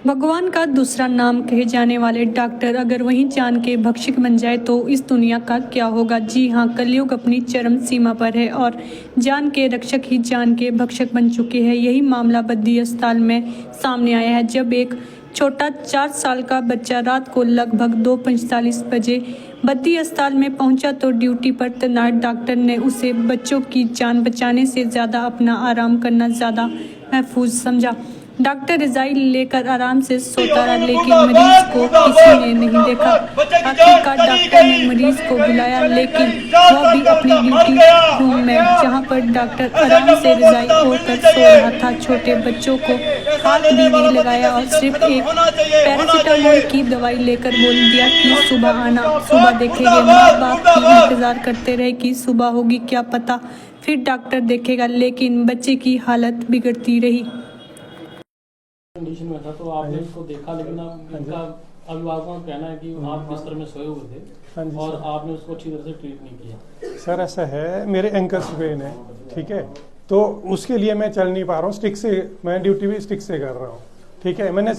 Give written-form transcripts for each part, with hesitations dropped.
भगवान का दूसरा नाम कहे जाने वाले डॉक्टर अगर वहीं जान के भक्षक बन जाए तो इस दुनिया का क्या होगा। जी हाँ, कलयुग अपनी चरम सीमा पर है और जान के रक्षक ही जान के भक्षक बन चुके हैं। यही मामला बद्दी अस्पताल में सामने आया है, जब एक छोटा 4 साल का बच्चा रात को लगभग 2:45 बजे बद्दी अस्पताल में पहुंचा तो ड्यूटी पर तैनात डॉक्टर ने उसे बच्चों की जान बचाने से ज़्यादा अपना आराम करना ज़्यादा महफूज समझा। डॉक्टर रजाई लेकर आराम से सोता रहा, लेकिन मरीज को किसी ने नहीं देखा। आखिरकार डॉक्टर ने मरीज को बुलाया, लेकिन वह भी अपनी ड्यूटी रूम में, जहां पर डॉक्टर आराम से रजाई ओढ़कर सो रहा था। छोटे बच्चों को हाथ भी नहीं लगाया और सिर्फ एक पैरासीटामोल की दवाई लेकर बोल दिया कि सुबह आना, सुबह देखेंगे। माँ बाप की इंतजार करते रहे कि सुबह होगी, क्या पता फिर डॉक्टर देखेगा, लेकिन बच्चे की हालत बिगड़ती रही। कंडीशन में था तो आपने उसको देखा, लेकिन इनका अभिभावकों का कहना है कि आप बिस्तर में सोए हुए थे और आपने उसको अच्छी तरह से ट्रीट नहीं किया। सर ऐसा है, मेरे एंकल पेन है, ठीक है, तो उसके लिए मैं चल नहीं पा रहा हूँ, स्टिक से मैं ड्यूटी भी स्टिक से कर रहा हूँ, ठीक है। मैंने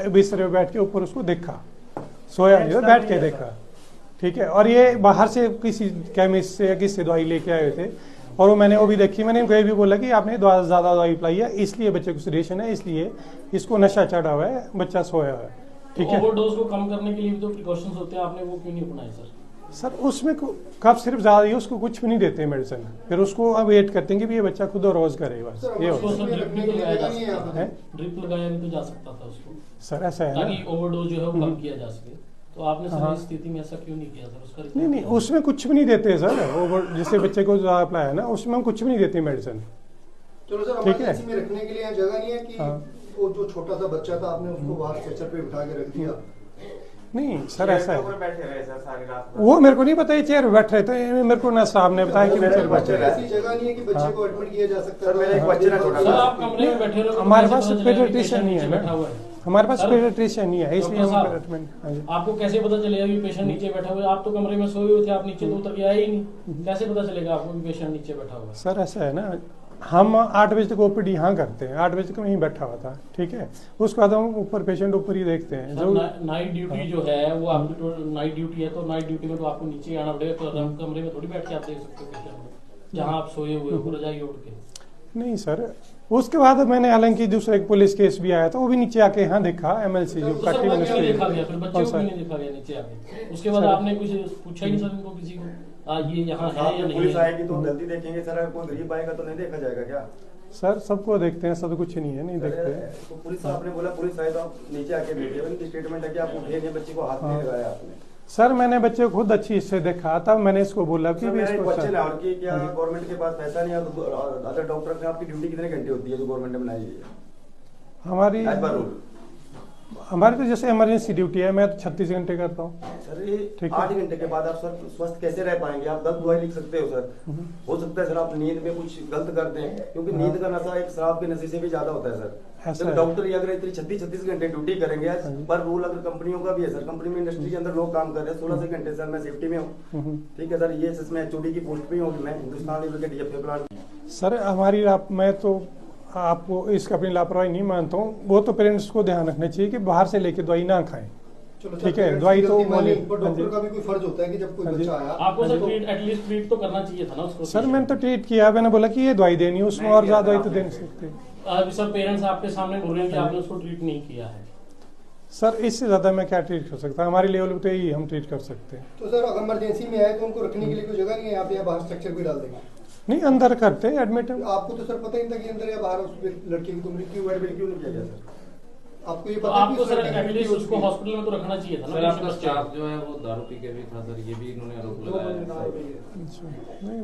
बिस्तर में बैठ के ऊपर उसको देखा, सोया नहीं, बैठ के देखा, ठीक है। और ये बाहर से किसी केमिस्ट से या किसी दवाई लेके आए थे और मैंने वो भी देखी। मैंने इनको ये भी बोला कि आपने ज़्यादा दवाई पिलाई है, इसलिए बच्चे को सेडेशन है, इसलिए इसको नशा चढ़ा हुआ है, बच्चा सोया हुआ है, ठीक है। ओवरडोज को कम करने के लिए भी तो प्रिकॉशंस होते हैं, आपने वो क्यों नहीं अपनाए सर? सर उसमें कफ सिर्फ ज़्यादा ही, उसको कुछ भी नहीं देते मेडिसिन, फिर उसको अब वेट करते हैं कि ये बच्चा खुद रोज करे, बस ये होता है। ड्रिप लगाया भी तो जा सकता था उसको सर, ऐसा है ताकि ओवरडोज जो है वो कम किया जा सके, तो आपने सर इस स्थिति में ऐसा क्यों नहीं किया सर? उसका नहीं, उसमें कुछ भी नहीं देते सर, वो जिससे बच्चे को ज़्यादा अप्लाई है ना, उसमें हम कुछ भी नहीं देते मेडिसिन। चलो सर, ठीक है, में रखने के लिए जगह नहीं है कि वो जो छोटा सा बच्चा था आपने उसको बाहर स्ट्रेचर पे उठा के रख दिया? नहीं सर, ऐसा है, वो मेरे को नहीं पता, ये चेयर पे बैठ रहे थे, मेरे को ना साहब ने बताया कि चेयर बैठे। ऐसी जगह नहीं है कि बच्चे को एडमिट किया जा सकता है? मेरा एक बच्चा ना छोटा, आप कमरे में बैठे रहो, हमारे पास पेडियाट्रिशियन नहीं है ना, हमारे पास पेडियाट्रिशियन नहीं है, इसलिए आपको कैसे पता चलेगा कि पेशेंट नीचे बैठा हुआ है? आप तो कमरे में सोए हुए थे, आप नीचे तो उतर के आए ही नहीं, कैसे पता चलेगा आपको कि पेशेंट नीचे बैठा हुआ है? सर ऐसा है ना, हम 8 बजे तक ओपीडी यहाँ करते हैं, 8 बजे तक वहीं बैठा हुआ था, ठीक है। उसके बाद हम ऊपर पेशेंट ऊपर ही देखते हैं। जो नाइट ड्यूटी जो है वो आपकी नाइट ड्यूटी है, तो नाइट ड्यूटी में तो आपको नीचे आना पड़ेगा, तो कमरे में थोड़ी बैठ के आप देख सकते हो पेशेंट को, जहाँ आप सोए हुए हो रजाई ओढ़ के। नहीं सर, उसके बाद मैंने हालांकि दूसरा एक पुलिस केस भी आया था, वो भी नीचे आके यहाँ देखा, एमएलसी जो देखा गया, फिर बच्चे को नहीं देखा गया नीचे आके। उसके बाद आपने कुछ पूछा ही नहीं सर इनको, किसी को ये यहाँ है या नहीं? पुलिस आएगी तो जल्दी देखेंगे सर, अगर कोई गरीब आएगा तो नहीं देखा जाएगा क्या? सर सबको देखते हैं, सब कुछ नहीं है, नहीं देखते। तो पुलिस, आपने बोला पुलिस आए तो आप नीचे आके बैठे, उनकी स्टेटमेंट है कि आप उठे नहीं, बच्चे को हाथ नहीं लगाया आपने। सर मैंने बच्चे को खुद अच्छी से देखा, तब मैंने इसको बोला कि भी इसको बच्चे लाहौर की, क्या गवर्नमेंट के पास पैसा नहीं है? अदर डॉक्टर में आपकी ड्यूटी कितने घंटे होती है जो गवर्नमेंट ने बनाई है? हमारी तो जैसे इमरजेंसी ड्यूटी है, मैं तो 36 घंटे करता हूँ सर। ये 8 घंटे के बाद आप सर स्वस्थ कैसे रह पाएंगे? आप गलत दवाई लिख सकते हो सर, हो सकता है सर आप नींद में कुछ गलत करते हैं, क्योंकि नींद का नशा एक शराब के नशे से भी ज्यादा होता है सर। जब डॉक्टर ही अगर इतनी 36 घंटे ड्यूटी करेंगे, पर रूल अगर कंपनियों का भी है सर, कंपनी में इंडस्ट्री के अंदर लोग काम कर रहे हैं 16 घंटे सर, मैं सेफ्टी में हूँ, ठीक है सर। ये इसमें एचओडी की पोस्ट पे हूँ मैं, हिंदुस्तान लेवल के डीएफए प्लांट। सर हमारी मैं तो आपको इसका अपनी लापरवाही नहीं मानता हूँ, वो तो पेरेंट्स को ध्यान रखना चाहिए कि बाहर से लेके दवाई ना खाएं, ठीक है। दवाई तो डॉक्टर का भी कोई फर्ज होता है कि जब कोई बच्चा आया आपको सर एटलीस्ट ट्रीट तो करना चाहिए था ना उसको। सर मैंने तो ट्रीट किया, मैंने बोला कि ये दवाई देनी है, उसमें और ज्यादा दवाई तो दे नहीं सकते। अभी सर पेरेंट्स आपके सामने बोल रहे हैं कि आपने उसको ट्रीट नहीं किया है। सर इससे ज्यादा मैं क्या ट्रीट कर सकता, हमारी लेवल पे तो यही हम ट्रीट कर सकते हैं। तो सर अगर इमरजेंसी में आए तो उनको रखने के लिए कोई जगह नहीं है, आप या बाहर स्ट्रक्चर भी डाल देंगे? नहीं, अंदर करते हैं एडमिट। आपको तो सर पता ही था कि अंदर या बाहर उस लड़की को क्यों एडमिट क्यों नहीं किया गया सर? आपको ये तो पता आपको सर एटलीस्ट उसको हॉस्पिटल में तो रखना चाहिए था ना। सर आपका स्टाफ जो है वो दारू पी के भी था सर, ये भी इन्होंने आरोप लगाया। नहीं,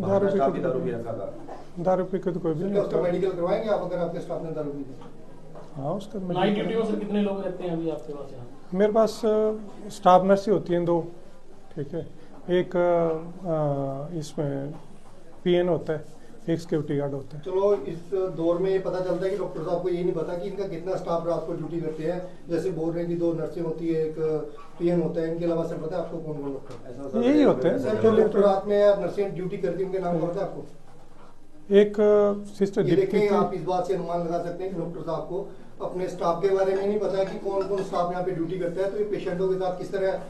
दारू पी के तो कोई भी नहीं होता। मेडिकल करवाएंगे आप अगर आपके स्टाफ ने दारू पी दी? हाँ, उसका नाइट ड्यूटी में सर कितने लोग रहते हैं अभी आपके पास यहाँ? मेरे पास स्टाफ नर्स ही होती हैं 2, ठीक है। एक इसमें पीएन होता है, एक सिक्योरिटी गार्ड होता है। चलो इस दौर में ये पता चलता है कि डॉक्टर साहब को ये नहीं पता कि इनका कितना स्टाफ रात को ड्यूटी करते हैं। जैसे बोल रहे हैं कि 2 नर्सें होती है, एक पीएन होता है, इनके अलावा सर पता है आपको कौन कौन डॉक्टर? यही होते हैं सर। जो डॉक्टर रात में नर्सें ड्यूटी करती है उनके नाम पता है आपको? एक सिस्टर देखें, आप इस बात से अनुमान लगा सकते हैं कि डॉक्टर साहब को अपने स्टाफ के बारे में नहीं पता कि कौन कौन स्टाफ यहाँ पे ड्यूटी करता है, तो ये पेशेंटों के साथ किस तरह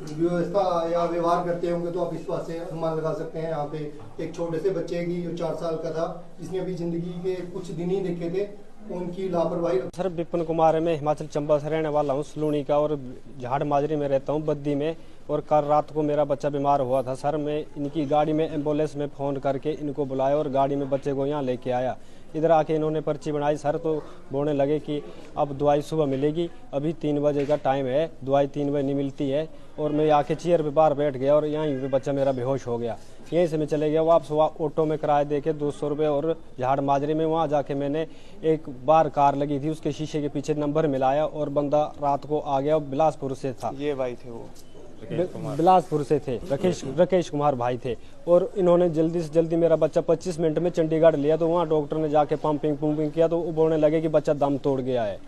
व्यवस्था या व्यवहार करते होंगे, तो आप इस बात से अनुमान लगा सकते हैं। यहाँ पे एक छोटे से बच्चे की जो 4 साल का था, जिसने अभी जिंदगी के कुछ दिन ही देखे थे, उनकी लापरवाही। सर विपिन कुमार है, मैं हिमाचल चंबा से रहने वाला हूँ, सलूनी का, और झाड़ माजरी में रहता हूँ, बद्दी में। और कल रात को मेरा बच्चा बीमार हुआ था सर, मैं इनकी गाड़ी में एम्बुलेंस में फ़ोन करके इनको बुलाया और गाड़ी में बच्चे को यहाँ लेके आया। इधर आके इन्होंने पर्ची बनाई सर, तो बोलने लगे कि अब दवाई सुबह मिलेगी, अभी 3 बजे का टाइम है, दवाई 3 बजे नहीं मिलती है। और मैं आके चेयर पे बाहर बैठ गया और यहीं पे बच्चा मेरा बेहोश हो गया। यहीं से मैं चले गया वापस, ऑटो में किराया दे के 200 रुपये, और झाड़ माजरे में वहाँ जाके मैंने एक बार कार लगी थी, उसके शीशे के पीछे नंबर मिलाया और बंदा रात को आ गया। बिलासपुर से था, ये भाई थे वो, बिलासपुर से थे, राकेश कुमार भाई थे। और इन्होंने जल्दी से जल्दी मेरा बच्चा 25 मिनट में चंडीगढ़ लिया, तो वहाँ डॉक्टर ने जाके पंपिंग किया, तो वो बोलने लगे कि बच्चा दम तोड़ गया है।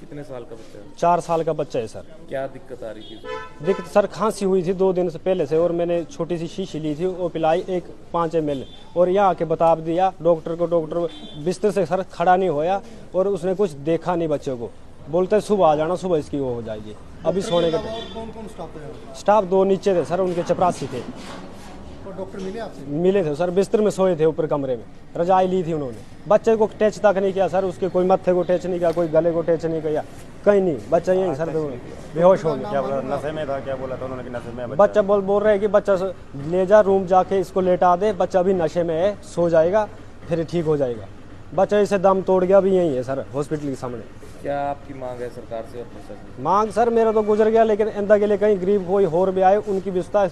कितने साल का बच्चा है? 4 साल का बच्चा है सर। क्या दिक्कत आ रही थी उसको? दिक्कत सर खांसी हुई थी 2 दिन से पहले से, और मैंने छोटी सी शीशी ली थी, वो पिलाई 5 ml, और यहाँ आके बता दिया डॉक्टर को। डॉक्टर बिस्तर से सर खड़ा नहीं होया और उसने कुछ देखा नहीं बच्चे को, बोलते सुबह आ जाना, सुबह इसकी वो हो जाएगी। अभी सोने का कौन कौन स्टाफ 2 नीचे थे सर, उनके चपरासी थे। और डॉक्टर मिले आपसे? मिले थे सर, बिस्तर में सोए थे ऊपर कमरे में, रजाई ली थी उन्होंने। बच्चे को टच तक नहीं किया सर, उसके कोई मत्थे को टच नहीं किया, कोई गले को टच नहीं किया, कहीं नहीं। बच्चा यहीं सर बेहोश हो गया। क्या बोला, नशे में था? क्या बोला था उन्होंने कि नशे में? बच्चा बोल रहे हैं कि बच्चा ले जा रूम जाके इसको लेटा दे, बच्चा भी नशे में है, सो जाएगा फिर ठीक हो जाएगा। बच्चा इसे दम तोड़ गया, भी यहीं है सर हॉस्पिटल के सामने। क्या आपकी मांग है सरकार से और प्रशासन से? मांग सर मेरा तो गुजर गया, लेकिन इंदा के लिए कहीं गरीब कोई और भी आए, उनकी व्यवस्था